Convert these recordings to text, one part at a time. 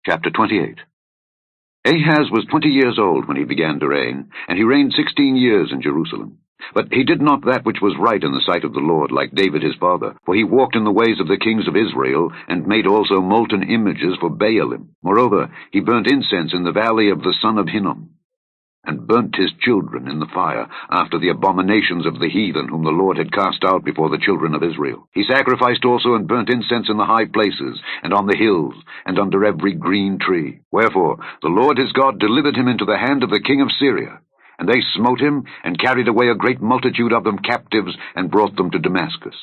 Chapter 28. Ahaz was 20 years old when he began to reign, and he reigned 16 years in Jerusalem. But he did not that which was right in the sight of the Lord, like David his father, for he walked in the ways of the kings of Israel, and made also molten images for Baalim. Moreover, he burnt incense in the valley of the son of Hinnom, and burnt his children in the fire, after the abominations of the heathen whom the Lord had cast out before the children of Israel. He sacrificed also and burnt incense in the high places, and on the hills, and under every green tree. Wherefore the Lord his God delivered him into the hand of the king of Syria. And they smote him, and carried away a great multitude of them captives, and brought them to Damascus.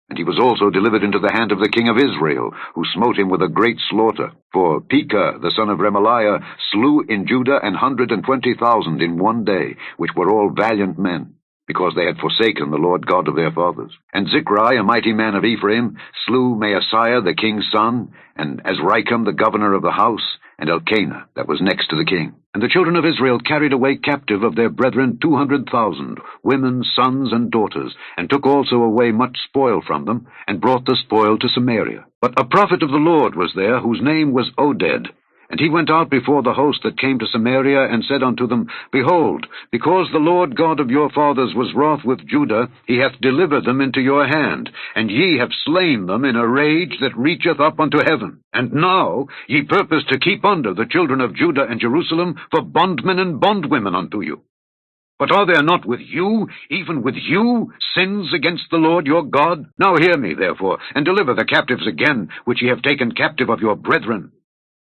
And he was also delivered into the hand of the king of Israel, who smote him with a great slaughter. For Pekah the son of Remaliah slew in Judah 120,000 in one day, which were all valiant men, because they had forsaken the Lord God of their fathers. And Zichri, a mighty man of Ephraim, slew Maaseiah the king's son, and Azrikam the governor of the house, and Elkanah that was next to the king. And the children of Israel carried away captive of their brethren 200,000, women, sons, and daughters, and took also away much spoil from them, and brought the spoil to Samaria. But a prophet of the Lord was there, whose name was Oded. And he went out before the host that came to Samaria, and said unto them, Behold, because the Lord God of your fathers was wroth with Judah, he hath delivered them into your hand, and ye have slain them in a rage that reacheth up unto heaven. And now ye purpose to keep under the children of Judah and Jerusalem for bondmen and bondwomen unto you. But are there not with you, even with you, sins against the Lord your God? Now hear me, therefore, and deliver the captives again, which ye have taken captive of your brethren.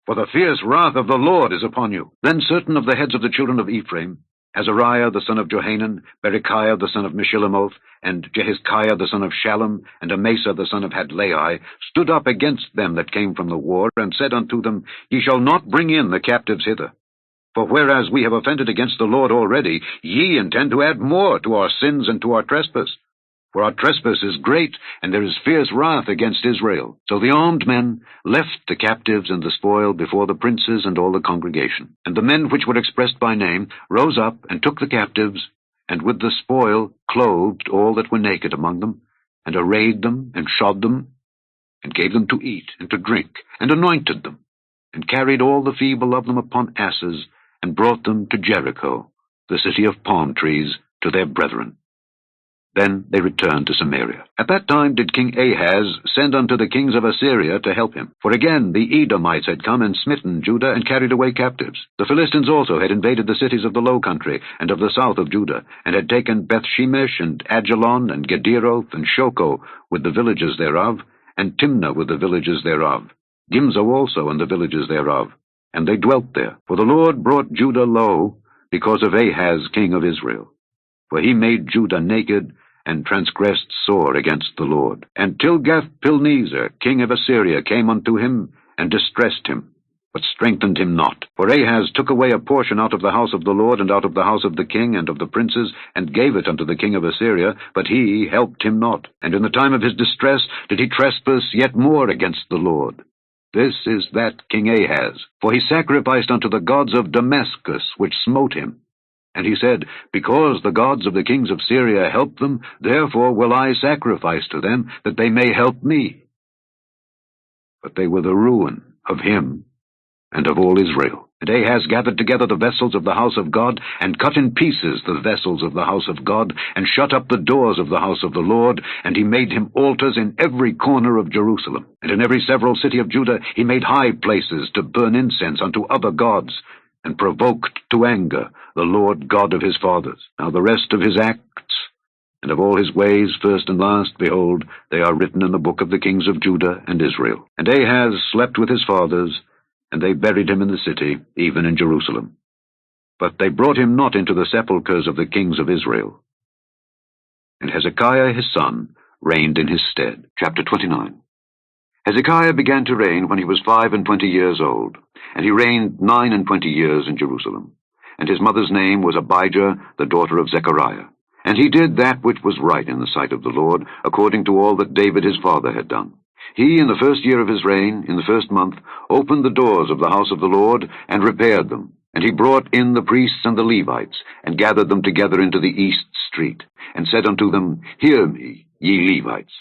For the fierce wrath of the Lord is upon you. Then certain of the heads of the children of Ephraim, Azariah the son of Johanan, Berechiah the son of Meshillemoth, and Jehizkiah the son of Shallum, and Amasa the son of Hadlai, stood up against them that came from the war, and said unto them, Ye shall not bring in the captives hither. For whereas we have offended against the Lord already, ye intend to add more to our sins and to our trespass. For our trespass is great, and there is fierce wrath against Israel. So the armed men left the captives and the spoil before the princes and all the congregation. And the men which were expressed by name rose up and took the captives, and with the spoil clothed all that were naked among them, and arrayed them, and shod them, and gave them to eat and to drink, and anointed them, and carried all the feeble of them upon asses, and brought them to Jericho, the city of palm trees, to their brethren. Then they returned to Samaria. At that time did King Ahaz send unto the kings of Assyria to help him. For again the Edomites had come and smitten Judah, and carried away captives. The Philistines also had invaded the cities of the low country, and of the south of Judah, and had taken Bethshemesh, and Ajalon, and Gederoth, and Shoko, with the villages thereof, and Timnah with the villages thereof, Gimzo also and the villages thereof. And they dwelt there. For the Lord brought Judah low, because of Ahaz king of Israel. For he made Judah naked, and transgressed sore against the Lord. And Tilgath-Pilneser, king of Assyria, came unto him, and distressed him, but strengthened him not. For Ahaz took away a portion out of the house of the Lord, and out of the house of the king, and of the princes, and gave it unto the king of Assyria, but he helped him not. And in the time of his distress did he trespass yet more against the Lord. This is that King Ahaz. For he sacrificed unto the gods of Damascus, which smote him. And he said, Because the gods of the kings of Syria help them, therefore will I sacrifice to them, that they may help me. But they were the ruin of him and of all Israel. And Ahaz gathered together the vessels of the house of God, and cut in pieces the vessels of the house of God, and shut up the doors of the house of the Lord, and he made him altars in every corner of Jerusalem. And in every several city of Judah he made high places to burn incense unto other gods, and provoked to anger the Lord God of his fathers. Now the rest of his acts, and of all his ways, first and last, behold, they are written in the book of the kings of Judah and Israel. And Ahaz slept with his fathers, and they buried him in the city, even in Jerusalem. But they brought him not into the sepulchres of the kings of Israel. And Hezekiah his son reigned in his stead. Chapter 29. Hezekiah began to reign when he was 25 years old, and he reigned 29 years in Jerusalem. And his mother's name was Abijah, the daughter of Zechariah. And he did that which was right in the sight of the Lord, according to all that David his father had done. He, in the first year of his reign, in the first month, opened the doors of the house of the Lord, and repaired them. And he brought in the priests and the Levites, and gathered them together into the east street, and said unto them, Hear me, ye Levites.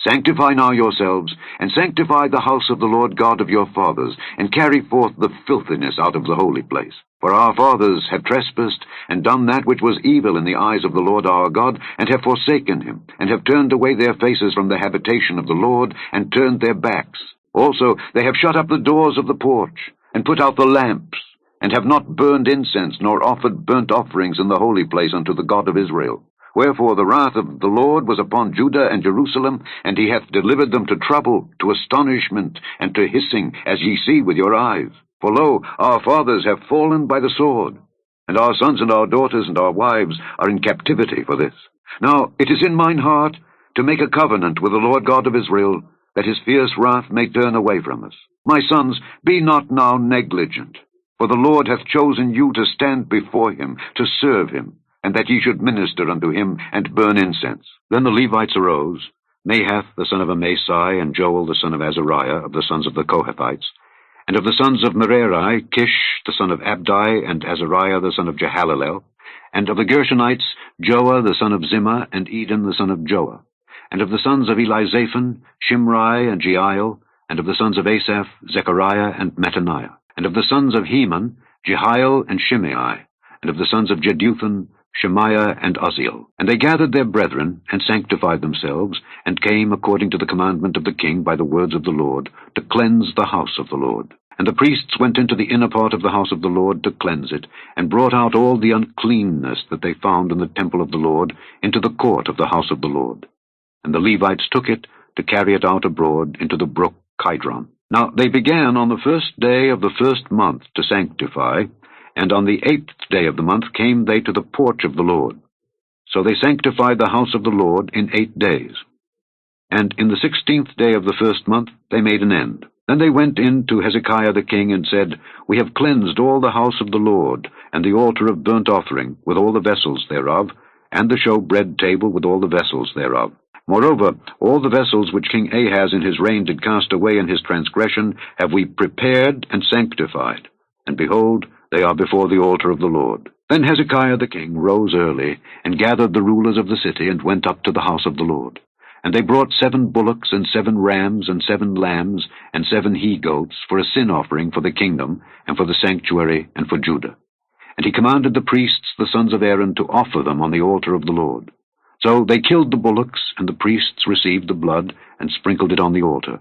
Sanctify now yourselves, and sanctify the house of the Lord God of your fathers, and carry forth the filthiness out of the holy place. For our fathers have trespassed, and done that which was evil in the eyes of the Lord our God, and have forsaken him, and have turned away their faces from the habitation of the Lord, and turned their backs. Also they have shut up the doors of the porch, and put out the lamps, and have not burned incense, nor offered burnt offerings in the holy place unto the God of Israel. Wherefore the wrath of the Lord was upon Judah and Jerusalem, and he hath delivered them to trouble, to astonishment, and to hissing, as ye see with your eyes. For lo, our fathers have fallen by the sword, and our sons and our daughters and our wives are in captivity for this. Now it is in mine heart to make a covenant with the Lord God of Israel, that his fierce wrath may turn away from us. My sons, be not now negligent, for the Lord hath chosen you to stand before him, to serve him, and that ye should minister unto him, and burn incense. Then the Levites arose, Nahath the son of Amasai, and Joel the son of Azariah, of the sons of the Kohathites, and of the sons of Merari, Kish the son of Abdi, and Azariah the son of Jehalelel, and of the Gershonites, Joah the son of Zimmah, and Eden the son of Joah, and of the sons of Elizaphan, Shimri and Jeiel, and of the sons of Asaph, Zechariah and Mattaniah, and of the sons of Heman, Jehiel and Shimei, and of the sons of Jeduthun, Shemaiah and Uzziel. And they gathered their brethren, and sanctified themselves, and came according to the commandment of the king by the words of the Lord, to cleanse the house of the Lord. And the priests went into the inner part of the house of the Lord to cleanse it, and brought out all the uncleanness that they found in the temple of the Lord into the court of the house of the Lord. And the Levites took it to carry it out abroad into the brook Kidron. Now they began on the first day of the first month to sanctify, and on the 8th day of the month came they to the porch of the Lord. So they sanctified the house of the Lord in 8 days. And in the 16th day of the first month they made an end. Then they went in to Hezekiah the king, and said, We have cleansed all the house of the Lord, and the altar of burnt offering, with all the vessels thereof, and the showbread table with all the vessels thereof. Moreover, all the vessels which King Ahaz in his reign did cast away in his transgression have we prepared and sanctified. And behold, they are before the altar of the Lord. Then Hezekiah the king rose early, and gathered the rulers of the city, and went up to the house of the Lord. And they brought 7 bullocks, and 7 rams, and 7 lambs, and 7 he-goats, for a sin offering for the kingdom, and for the sanctuary, and for Judah. And he commanded the priests, the sons of Aaron, to offer them on the altar of the Lord. So they killed the bullocks, and the priests received the blood, and sprinkled it on the altar.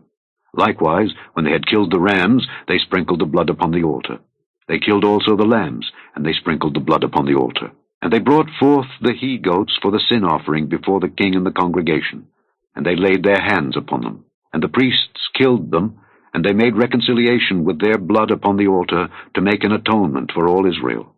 Likewise, when they had killed the rams, they sprinkled the blood upon the altar. They killed also the lambs, and they sprinkled the blood upon the altar. And they brought forth the he-goats for the sin offering before the king and the congregation, and they laid their hands upon them. And the priests killed them, and they made reconciliation with their blood upon the altar to make an atonement for all Israel.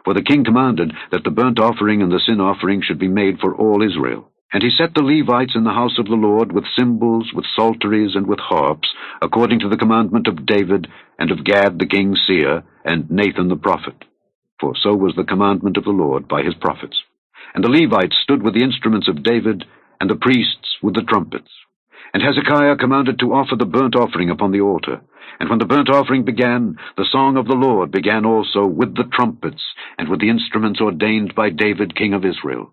For the king commanded that the burnt offering and the sin offering should be made for all Israel. And he set the Levites in the house of the Lord with cymbals, with psalteries, and with harps, according to the commandment of David, and of Gad the king's seer, and Nathan the prophet. For so was the commandment of the Lord by his prophets. And the Levites stood with the instruments of David, and the priests with the trumpets. And Hezekiah commanded to offer the burnt offering upon the altar. And when the burnt offering began, the song of the Lord began also with the trumpets, and with the instruments ordained by David king of Israel.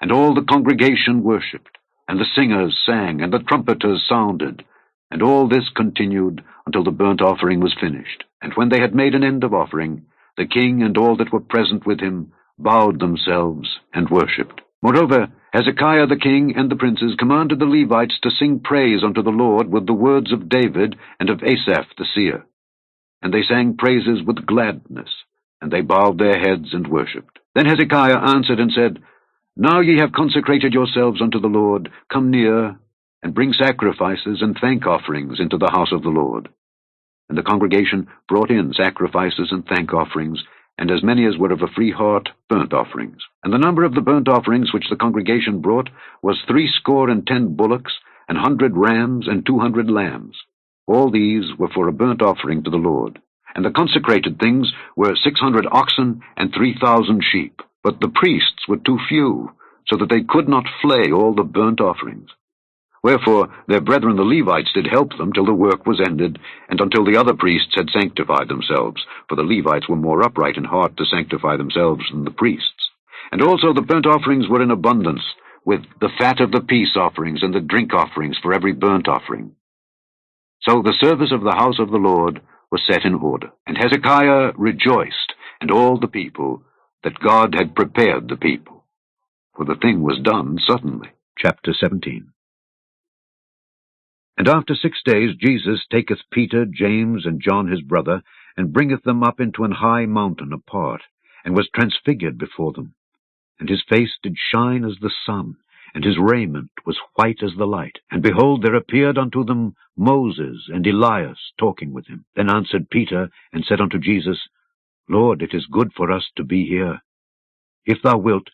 And all the congregation worshipped, and the singers sang, and the trumpeters sounded. And all this continued until the burnt offering was finished. And when they had made an end of offering, the king and all that were present with him bowed themselves and worshipped. Moreover, Hezekiah the king and the princes commanded the Levites to sing praise unto the Lord with the words of David and of Asaph the seer. And they sang praises with gladness, and they bowed their heads and worshipped. Then Hezekiah answered and said, Now ye have consecrated yourselves unto the Lord, come near, and bring sacrifices and thank offerings into the house of the Lord. And the congregation brought in sacrifices and thank offerings, and as many as were of a free heart, burnt offerings. And the number of the burnt offerings which the congregation brought was 70 bullocks, and 100 rams, and 200 lambs. All these were for a burnt offering to the Lord. And the consecrated things were 600 oxen, and 3,000 sheep. But the priests were too few, so that they could not flay all the burnt offerings. Wherefore their brethren the Levites did help them till the work was ended, and until the other priests had sanctified themselves, for the Levites were more upright in heart to sanctify themselves than the priests. And also the burnt offerings were in abundance, with the fat of the peace offerings and the drink offerings for every burnt offering. So the service of the house of the Lord was set in order, and Hezekiah rejoiced, and all the people, that God had prepared the people, for the thing was done suddenly. Chapter 17. And after 6 days Jesus taketh Peter, James, and John his brother, and bringeth them up into an high mountain apart, and was transfigured before them. And his face did shine as the sun, and his raiment was white as the light. And behold, there appeared unto them Moses and Elias talking with him. Then answered Peter, and said unto Jesus, Lord, it is good for us to be here. If thou wilt,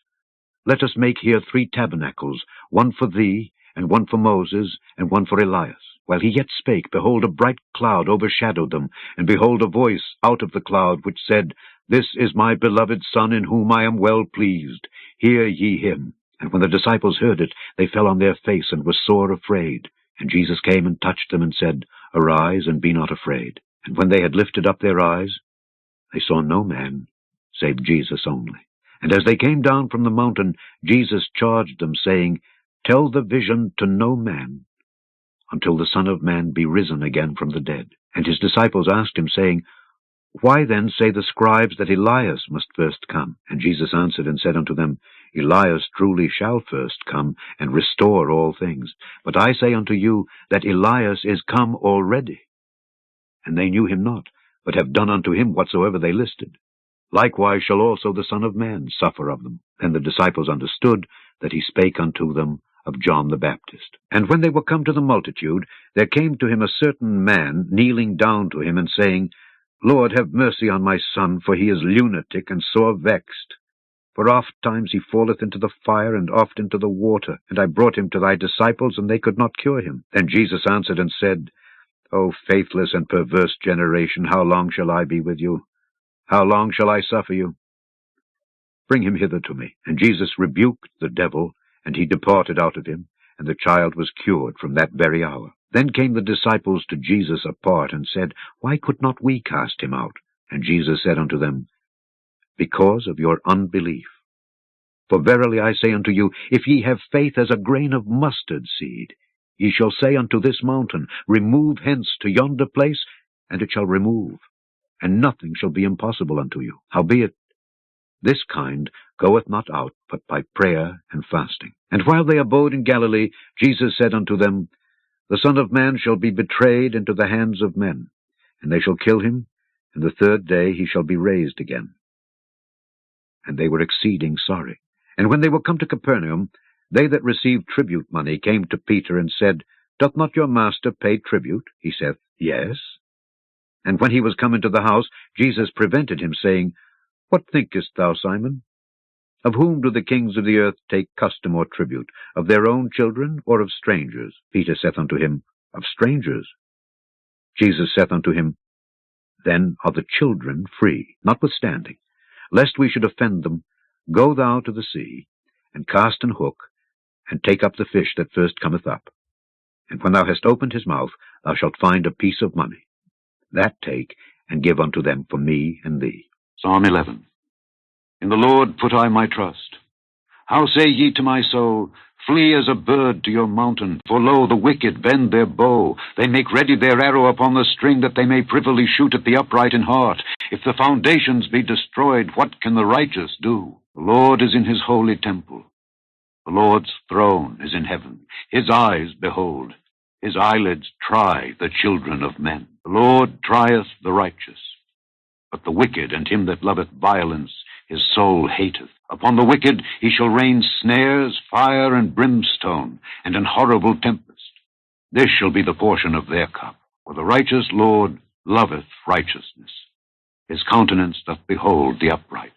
let us make here 3 tabernacles, one for thee, and one for Moses, and one for Elias. While he yet spake, behold, a bright cloud overshadowed them, and behold, a voice out of the cloud, which said, This is my beloved Son, in whom I am well pleased. Hear ye him. And when the disciples heard it, they fell on their face, and were sore afraid. And Jesus came and touched them, and said, Arise, and be not afraid. And when they had lifted up their eyes, they saw no man, save Jesus only. And as they came down from the mountain, Jesus charged them, saying, Tell the vision to no man, until the Son of Man be risen again from the dead. And his disciples asked him, saying, Why then say the scribes that Elias must first come? And Jesus answered and said unto them, Elias truly shall first come, and restore all things. But I say unto you, that Elias is come already. And they knew him not, but have done unto him whatsoever they listed. Likewise shall also the Son of Man suffer of them. Then the disciples understood that he spake unto them of John the Baptist. And when they were come to the multitude, there came to him a certain man, kneeling down to him, and saying, Lord, have mercy on my son, for he is lunatic, and sore vexed. For oft times he falleth into the fire, and oft into the water. And I brought him to thy disciples, and they could not cure him. Then Jesus answered and said, O faithless and perverse generation, how long shall I be with you? How long shall I suffer you? Bring him hither to me. And Jesus rebuked the devil, and he departed out of him, and the child was cured from that very hour. Then came the disciples to Jesus apart, and said, Why could not we cast him out? And Jesus said unto them, Because of your unbelief. For verily I say unto you, if ye have faith as a grain of mustard seed, ye shall say unto this mountain, Remove hence to yonder place, and it shall remove, and nothing shall be impossible unto you. Howbeit, this kind goeth not out but by prayer and fasting. And while they abode in Galilee, Jesus said unto them, The Son of Man shall be betrayed into the hands of men, and they shall kill him, and the 3rd day he shall be raised again. And they were exceeding sorry. And when they were come to Capernaum, they that received tribute money came to Peter, and said, Doth not your master pay tribute? He saith, Yes. And when he was come into the house, Jesus prevented him, saying, What thinkest thou, Simon? Of whom do the kings of the earth take custom or tribute? Of their own children, or of strangers? Peter saith unto him, Of strangers. Jesus saith unto him, Then are the children free. Notwithstanding, lest we should offend them, go thou to the sea, and cast an hook, and take up the fish that first cometh up. And when thou hast opened his mouth, thou shalt find a piece of money. That take, and give unto them for me and thee. Psalm 11. In the Lord put I my trust. How say ye to my soul, Flee as a bird to your mountain? For lo, the wicked bend their bow. They make ready their arrow upon the string, that they may privily shoot at the upright in heart. If the foundations be destroyed, what can the righteous do? The Lord is in his holy temple. The Lord's throne is in heaven. His eyes behold. His eyelids try the children of men. The Lord trieth the righteous. But the wicked and him that loveth violence his soul hateth. Upon the wicked he shall rain snares, fire, and brimstone, and an horrible tempest. This shall be the portion of their cup. For the righteous Lord loveth righteousness. His countenance doth behold the upright.